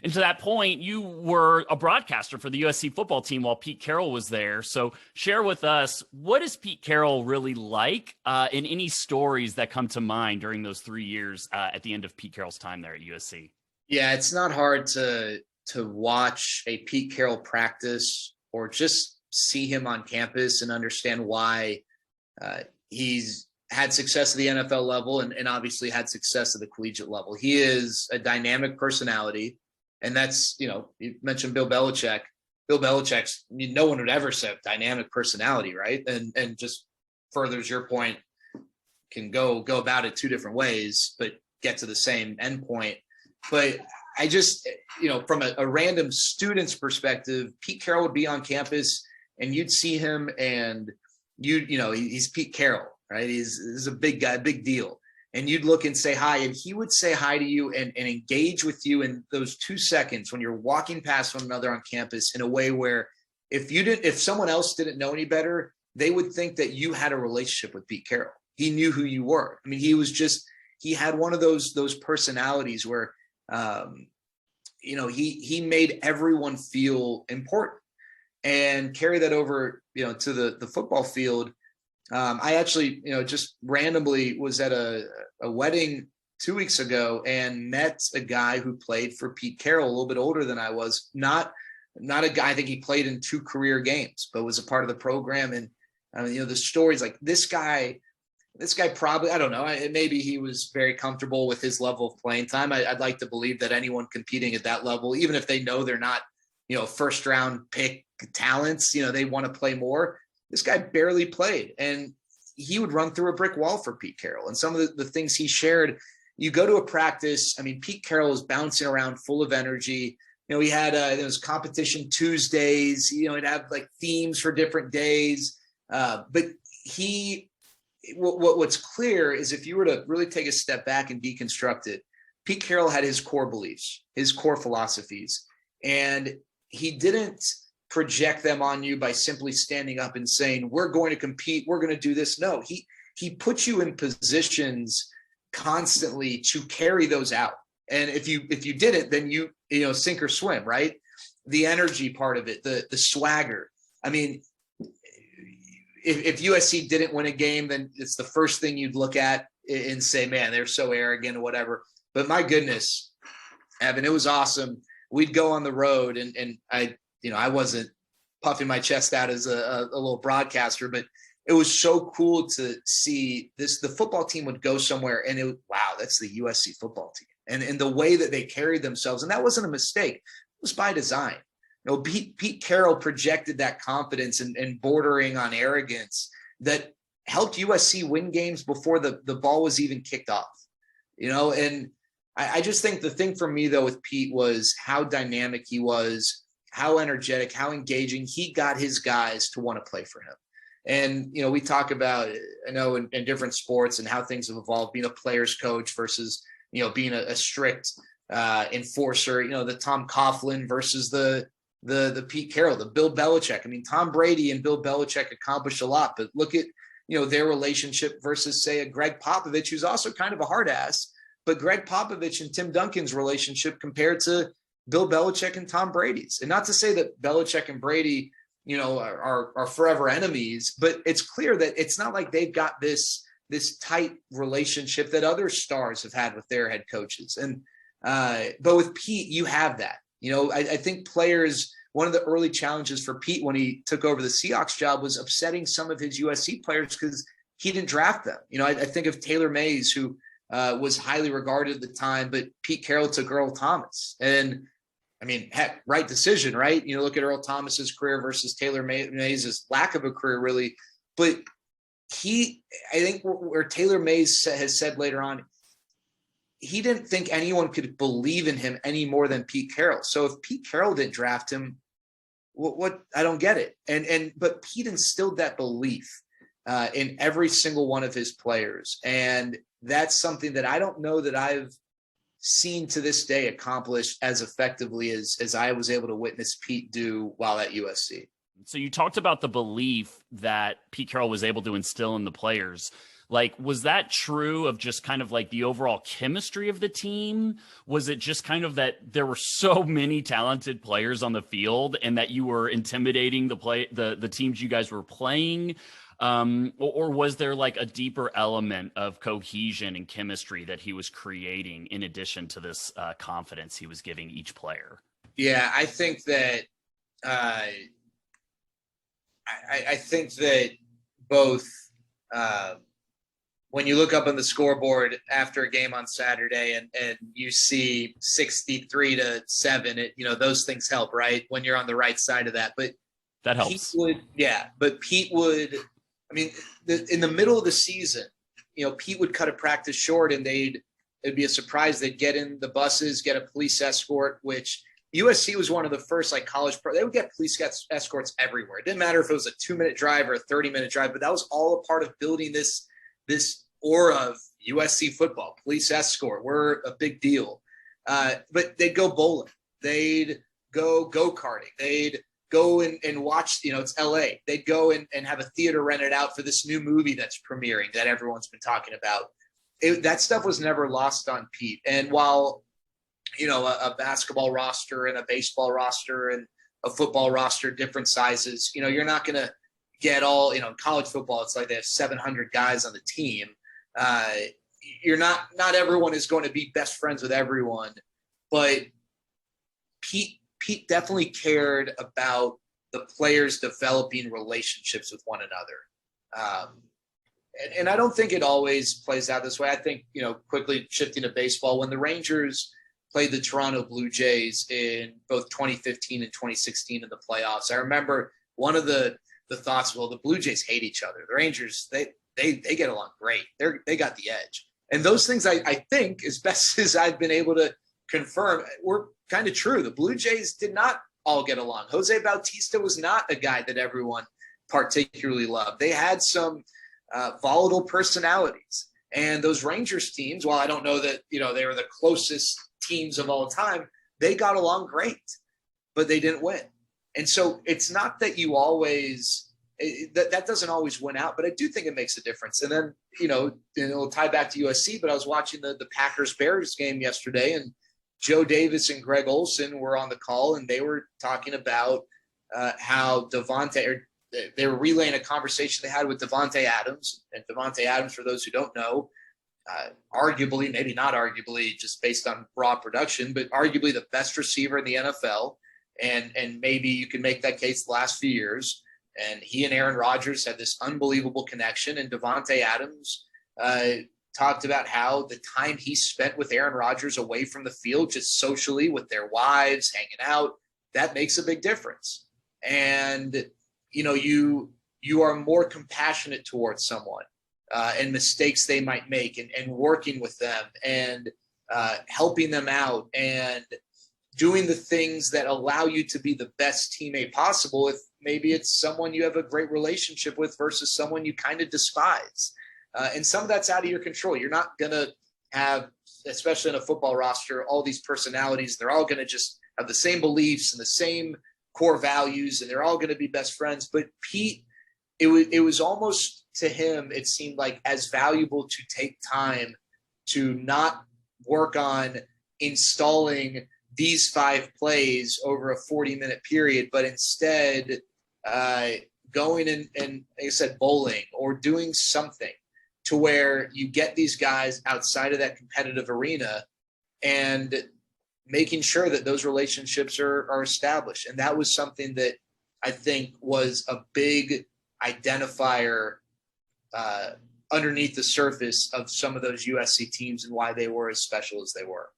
And to that point, you were a broadcaster for the USC football team while Pete Carroll was there. So share with us, what is Pete Carroll really like, and any stories that come to mind during those 3 years at the end of Pete Carroll's time there at USC? Yeah, it's not hard to watch a Pete Carroll practice or just see him on campus and understand why he's had success at the NFL level and obviously had success at the collegiate level. He is a dynamic personality. And that's, you mentioned Bill Belichick. Bill Belichick's, no one would ever say dynamic personality, right? And just furthers your point, can go about it two different ways, but get to the same endpoint. But I just, from a random student's perspective, Pete Carroll would be on campus and you'd see him and he's Pete Carroll, right? He's a big guy, big deal. And you'd look and say hi, and he would say hi to you and engage with you in those 2 seconds when you're walking past one another on campus in a way where if someone else didn't know any better, they would think that you had a relationship with Pete Carroll. He knew who you were. I mean, he had one of those personalities where, he made everyone feel important and carry that over, to the football field. I actually, just randomly was at a wedding 2 weeks ago and met a guy who played for Pete Carroll, a little bit older than I was. Not a guy, I think he played in 2 career games, but was a part of the program. And, the stories like this guy probably, I don't know, maybe he was very comfortable with his level of playing time. I'd like to believe that anyone competing at that level, even if they know they're not, first round pick talents, they want to play more. This guy barely played, and he would run through a brick wall for Pete Carroll. And some of the things he shared, you go to a practice, Pete Carroll is bouncing around full of energy. He had those competition Tuesdays, he'd have like themes for different days. But what's clear is if you were to really take a step back and deconstruct it, Pete Carroll had his core beliefs, his core philosophies, and he didn't project them on you by simply standing up and saying, we're going to compete, we're going to do this. No, he put you in positions constantly to carry those out. And if you didn't, then you sink or swim, right? The energy part of it, the swagger. If USC didn't win a game, then it's the first thing you'd look at and say, man, they're so arrogant or whatever. But my goodness, Evan, it was awesome. We'd go on the road and I wasn't puffing my chest out as a little broadcaster, but it was so cool to see this. The football team would go somewhere and wow, that's the USC football team. And the way that they carried themselves, and that wasn't a mistake, it was by design. Pete Carroll projected that confidence and bordering on arrogance that helped USC win games before the ball was even kicked off, and I just think the thing for me though with Pete was how dynamic he was, how energetic, how engaging. He got his guys to want to play for him. And, we talk about, I know in different sports and how things have evolved, being a player's coach versus, being a strict enforcer, the Tom Coughlin versus the Pete Carroll, the Bill Belichick. Tom Brady and Bill Belichick accomplished a lot, but look at, their relationship versus say a Greg Popovich, who's also kind of a hard ass, but Greg Popovich and Tim Duncan's relationship compared to Bill Belichick and Tom Brady's. And not to say that Belichick and Brady, are forever enemies, but it's clear that it's not like they've got this tight relationship that other stars have had with their head coaches. And but with Pete, you have that. I think players, one of the early challenges for Pete when he took over the Seahawks job was upsetting some of his USC players because he didn't draft them. I think of Taylor Mays, who was highly regarded at the time, but Pete Carroll took Earl Thomas. And heck, right decision, right? Look at Earl Thomas's career versus Taylor Mays' lack of a career, really. But I think where Taylor Mays has said later on, he didn't think anyone could believe in him any more than Pete Carroll. So if Pete Carroll didn't draft him, what I don't get it. But Pete instilled that belief in every single one of his players. And that's something that I don't know that I've seen to this day accomplished as effectively as I was able to witness Pete do while at USC. So you talked about the belief that Pete Carroll was able to instill in the players. Like, was that true of just kind of like the overall chemistry of the team? Was it just kind of that there were so many talented players on the field and that you were intimidating the teams you guys were playing? Or was there like a deeper element of cohesion and chemistry that he was creating in addition to this confidence he was giving each player? Yeah, I think that I think that both when you look up on the scoreboard after a game on Saturday and you see 63-7, those things help, right? When you're on the right side of that. But that helps. Pete would, I mean, in the middle of the season, Pete would cut a practice short and it'd be a surprise. They'd get in the buses, get a police escort, which USC was one of the first they would get police escorts everywhere. It didn't matter if it was a 2-minute drive or a 30-minute drive, but that was all a part of building this aura of USC football. Police escort, we're a big deal. But they'd go bowling, they'd go karting, they'd go and watch. It's LA. They'd go and have a theater rented out for this new movie that's premiering that everyone's been talking about. That stuff was never lost on Pete. And while a basketball roster and a baseball roster and a football roster, different sizes, you're not going to get all, college football, it's like they have 700 guys on the team. Not everyone is going to be best friends with everyone, but Pete definitely cared about the players developing relationships with one another. And I don't think it always plays out this way. I think, quickly shifting to baseball, when the Rangers played the Toronto Blue Jays in both 2015 and 2016 in the playoffs, I remember one of the thoughts, well, the Blue Jays hate each other. The Rangers, they get along great. They got the edge. And those things, I think, as best as I've been able to confirm, were kind of true. The Blue Jays did not all get along. Jose Bautista was not a guy that everyone particularly loved. They had some volatile personalities. And those Rangers teams, while I don't know that, they were the closest teams of all time, they got along great, but they didn't win. And so it's not that you always that doesn't always win out, but I do think it makes a difference. And then, it'll tie back to USC, but I was watching the Packers-Bears game yesterday, and Joe Davis and Greg Olson were on the call, and they were talking about how they were relaying a conversation they had with Davante Adams. And Davante Adams, for those who don't know, arguably, maybe not arguably, just based on raw production, but arguably the best receiver in the NFL. And maybe you can make that case the last few years. And he and Aaron Rodgers had this unbelievable connection. And Davante Adams talked about how the time he spent with Aaron Rodgers away from the field, just socially with their wives, hanging out, that makes a big difference. And, you are more compassionate towards someone and mistakes they might make, and working with them and helping them out and doing the things that allow you to be the best teammate possible. If maybe it's someone you have a great relationship with versus someone you kind of despise. And some of that's out of your control. You're not going to have, especially in a football roster, all these personalities. They're all going to just have the same beliefs and the same core values, and they're all going to be best friends. But Pete, it was almost, to him, it seemed like as valuable to take time to not work on installing these 5 plays over a 40-minute period, but instead going and, like I said, bowling or doing something to where you get these guys outside of that competitive arena and making sure that those relationships are established. And that was something that I think was a big identifier underneath the surface of some of those USC teams and why they were as special as they were.